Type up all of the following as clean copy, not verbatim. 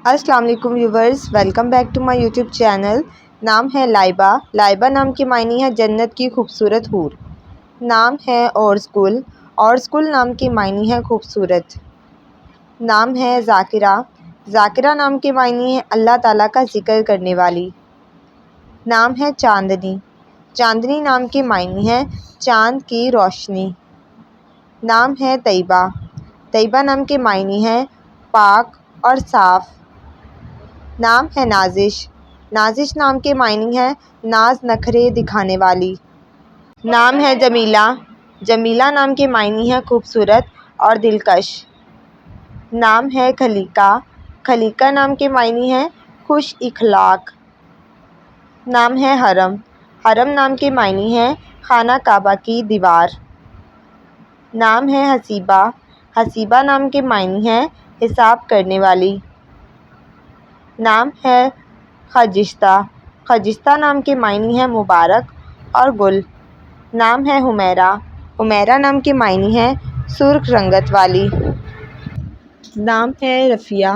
السلام علیکم viewers, welcome back to my YouTube channel. نام ہے لائبہ۔ لائبہ نام کے معنی ہے جنت کی خوبصورت حور۔ نام ہے اور اسکول نام کے معنی ہے خوبصورت۔ نام ہے ذاکرہ۔ ذاکرہ نام کے معنی ہے اللہ تعالیٰ کا ذکر کرنے والی۔ نام ہے چاندنی۔ چاندنی نام کے معنی ہے چاند کی روشنی۔ نام ہے طیبہ۔ طیبہ نام کے معنی ہے پاک اور صاف۔ نام ہے نازش۔ نازش نام کے معنی ہے ناز نخرے دکھانے والی۔ نام ہے جمیلہ۔ جمیلہ نام کے معنی ہے خوبصورت اور دلکش۔ نام ہے خلیقہ۔ خلیقہ نام کے معنی ہے خوش اخلاق۔ نام ہے حرم۔ حرم نام کے معنی ہے خانہ کعبہ کی دیوار۔ نام ہے حسیبہ۔ حسیبہ نام کے معنی ہے حساب کرنے والی۔ نام ہے خجستہ۔ خجستہ نام کے معنی ہے مبارک اور گل۔ نام ہے حمیرہ۔ حمیرہ نام کے معنی ہے سرخ رنگت والی۔ نام ہے رفیہ۔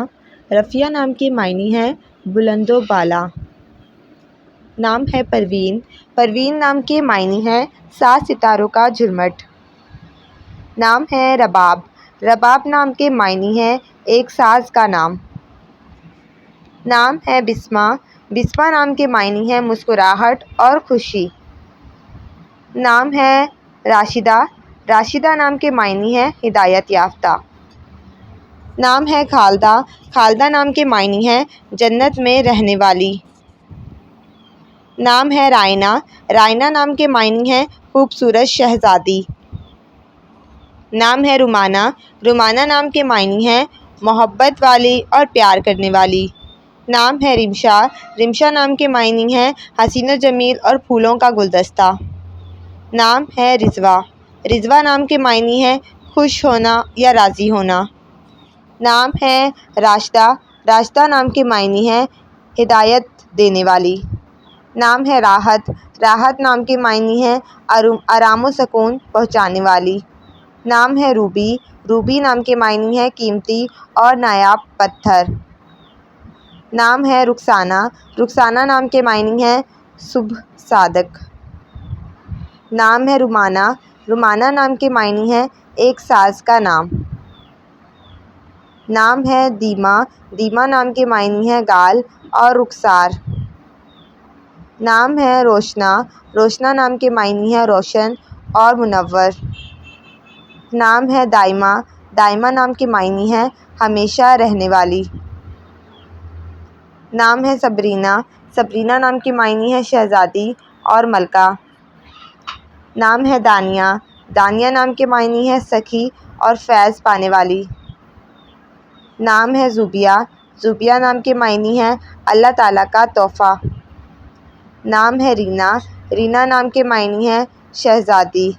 رفیہ نام کے معنی ہے بلند و بالا۔ نام ہے پروین۔ پروین نام کے معنی ہے 7 ستاروں کا جھرمٹ۔ نام ہے رباب۔ رباب نام کے معنی ہے ایک ساز کا نام۔ نام ہے بسمہ۔ بسمہ نام کے معنی ہے مسکراہٹ اور خوشی۔ نام ہے راشدہ۔ راشدہ نام کے معنی ہے ہدایت یافتہ۔ نام ہے خالدہ۔ خالدہ نام کے معنی ہے جنت میں رہنے والی۔ نام ہے رائنہ۔ رائنہ نام کے معنی ہے خوبصورت شہزادی۔ نام ہے رومانہ۔ رومانہ نام کے معنی ہے محبت والی اور پیار کرنے والی۔ نام ہے رمشا۔ رمشا نام کے معنی ہے حسین و جمیل اور پھولوں کا گلدستہ۔ نام ہے رضویٰ۔ رضویٰ نام کے معنی ہے خوش ہونا یا راضی ہونا۔ نام ہے راشدہ۔ راشدہ نام کے معنی ہے ہدایت دینے والی۔ نام ہے راحت۔ راحت نام کے معنی ہے آرام و سکون پہنچانے والی۔ نام ہے روبی۔ روبی نام کے معنی ہے قیمتی اور نایاب پتھر۔ نام ہے رخسانہ۔ رخسانہ نام کے معنی ہے صبح صادق۔ نام ہے رومانہ۔ رومانہ نام کے معنی ہے ایک ساز کا نام۔ نام ہے دیمہ۔ دیمہ نام کے معنی ہے گال اور رخسار۔ نام ہے روشنا۔ روشنا نام کے معنی ہے روشن اور منور۔ نام ہے دائمہ۔ دائمہ نام کے معنی ہے ہمیشہ رہنے والی۔ نام ہے صبرینہ۔ صبرینہ نام کے معنی ہے شہزادی اور ملکہ۔ نام ہے دانیہ۔ دانیہ نام کے معنی ہے سخی اور فیض پانے والی۔ نام ہے زوبیہ۔ زوبیہ نام کے معنی ہے اللہ تعالیٰ کا تحفہ۔ نام ہے رینا۔ رینا نام کے معنی ہے شہزادی۔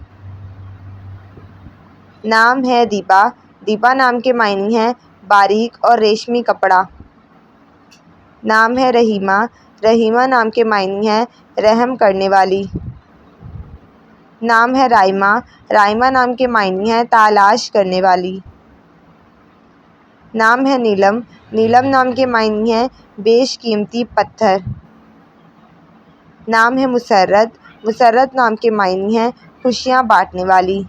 نام ہے دیبا۔ دیبا نام کے معنی ہے باریک اور ریشمی کپڑا۔ نام ہے رحیمہ۔ رحیمہ نام کے معنی ہے رحم کرنے والی۔ نام ہے رائمہ۔ رائمہ نام کے معنی ہے تلاش کرنے والی۔ نام ہے نیلم۔ نیلم نام کے معنی ہے بیش قیمتی پتھر۔ نام ہے مسرت۔ مسرت نام کے معنی ہے خوشیاں بانٹنے والی۔